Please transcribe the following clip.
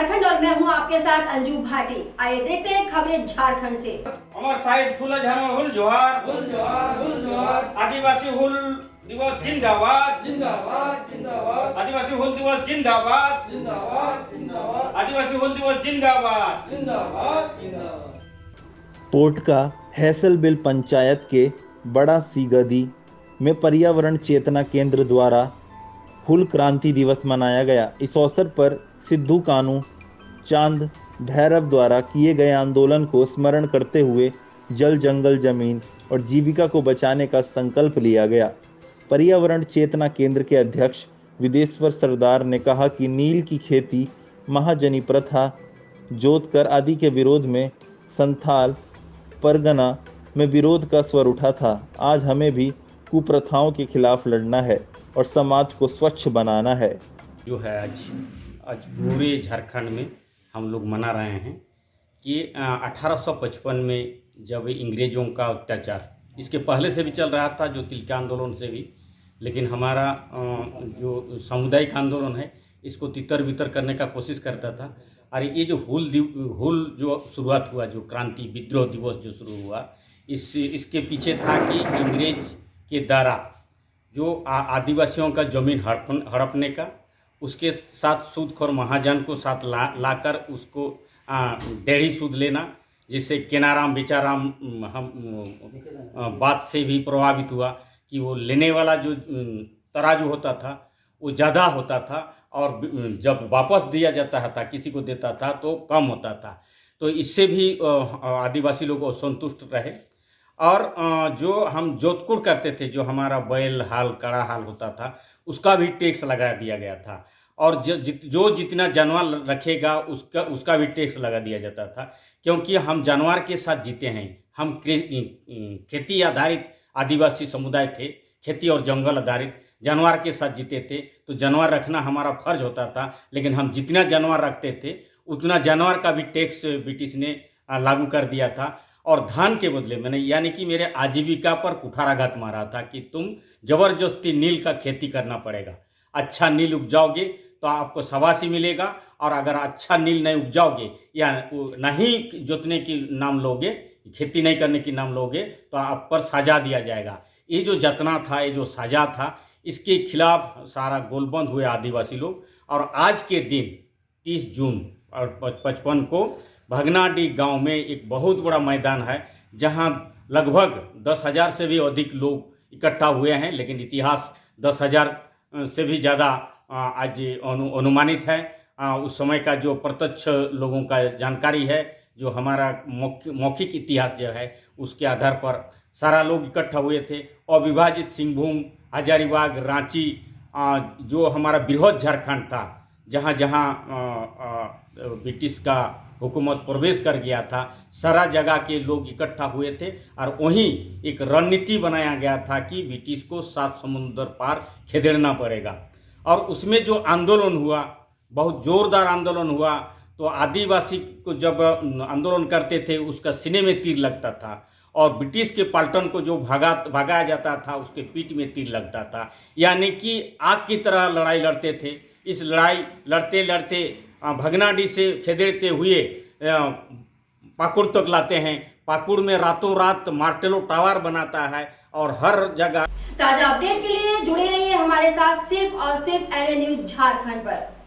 झारखंड और मैं हूं आपके साथ अंजू भाटी। आइए देखते हैं खबरें झारखंड से। अमर साहिद फूल झानोर हुल जोहार, हुल जोहार, हुल जोहार। आदिवासी हुल दिवस जिंदाबाद, जिंदाबाद, जिंदाबाद। आदिवासी हुल दिवस जिंदाबाद, जिंदाबाद, जिंदाबाद। आदिवासी हुल दिवस जिंदाबाद, जिंदाबाद, जिंदाबाद। पोटका हैसलबिल पंचायत के बड़ा सीगदी में पर्यावरण चेतना केंद्र द्वारा हुल क्रांति दिवस मनाया गया। इस अवसर पर सिद्धू कानू चांद भैरव द्वारा किए गए आंदोलन को स्मरण करते हुए जल, जंगल, जमीन और जीविका को बचाने का संकल्प लिया गया। पर्यावरण चेतना केंद्र के अध्यक्ष विदेश्वर सरदार ने कहा कि नील की खेती, महाजनी प्रथा, जोतकर आदि के विरोध में संथाल परगना में विरोध का स्वर उठा था। आज हमें भी कुप्रथाओं के खिलाफ लड़ना है और समाज को स्वच्छ बनाना है। जो है आज पूरे झारखंड में हम लोग मना रहे हैं कि 1855 में जब इंग्रेजों का अत्याचार, इसके पहले से भी चल रहा था, जो तिलका आंदोलन से भी, लेकिन हमारा जो सामुदायिक आंदोलन है इसको तितर बितर करने का कोशिश करता था। और ये जो हुल जो शुरुआत हुआ, जो क्रांति विद्रोह दिवस जो शुरू हुआ, इसके पीछे था कि इंग्रेज के द्वारा जो आदिवासियों का ज़मीन हड़पने का, उसके साथ सूदखोर महाजन को साथ लाकर उसको डेढ़ी सूद लेना, जिससे केनाराम बेचाराम हम बात से भी प्रभावित हुआ कि वो लेने वाला जो तराजू होता था वो ज़्यादा होता था और जब वापस दिया जाता था, किसी को देता था तो कम होता था। तो इससे भी आदिवासी लोग असंतुष्ट रहे। और जो हम जोतकुड़ करते थे, जो हमारा बैल हाल कड़ा हाल होता था, उसका भी टैक्स लगा दिया गया था। और जो जितना जानवर रखेगा उसका भी टैक्स लगा दिया जाता था, क्योंकि हम जानवर के साथ जीते हैं। हम खेती आधारित आदिवासी समुदाय थे, खेती और जंगल आधारित जानवर के साथ जीते थे, तो जानवर रखना हमारा फर्ज होता था। लेकिन हम जितना जानवर रखते थे उतना जानवर का भी टैक्स ब्रिटिश ने लागू कर दिया था। और धान के बदले मैंने, यानी कि मेरे आजीविका पर कुठाराघात मारा था कि तुम जबरदस्ती नील का खेती करना पड़ेगा। अच्छा नील उपजाओगे तो आपको शाबाशी मिलेगा, और अगर अच्छा नील नहीं उपजाओगे या नहीं जोतने की नाम लोगे, खेती नहीं करने की नाम लोगे, तो आप पर सजा दिया जाएगा। ये जो जतना था, ये जो सजा था, इसके खिलाफ सारा गोलबंद हुए आदिवासी लोग। और आज के दिन 30 जून और 55 को भगनाडीह गांव में एक बहुत बड़ा मैदान है, जहां लगभग 10,000 से भी अधिक लोग इकट्ठा हुए हैं। लेकिन इतिहास 10,000 से भी ज़्यादा आज अनुमानित है। उस समय का जो प्रत्यक्ष लोगों का जानकारी है, जो हमारा मौखिक इतिहास जो है, उसके आधार पर सारा लोग इकट्ठा हुए थे। अविभाजित सिंहभूम, हजारीबाग, रांची, जो हमारा बृहद झारखंड था, जहाँ जहाँ ब्रिटिश का हुकूमत प्रवेश कर गया था, सारा जगह के लोग इकट्ठा हुए थे। और वहीं एक रणनीति बनाया गया था कि ब्रिटिश को 7 समुंदर पार खेदेड़ना पड़ेगा। और उसमें जो आंदोलन हुआ, बहुत ज़ोरदार आंदोलन हुआ। तो आदिवासी को जब आंदोलन करते थे उसका सीने में तीर लगता था, और ब्रिटिश के पलटन को जो भगाया जाता था उसके पीठ में तीर लगता था। यानी कि आग की तरह लड़ाई लड़ते थे। इस लड़ाई लड़ते लड़ते भगनाडीह से खेदेड़ते हुए पाकुड़ तक लाते हैं। पाकुड़ में रातों रात मार्टेलो टावर बनाता है, और हर जगह ताजा अपडेट के लिए जुड़े रहिए हमारे साथ सिर्फ और सिर्फ LA न्यूज़ झारखंड पर।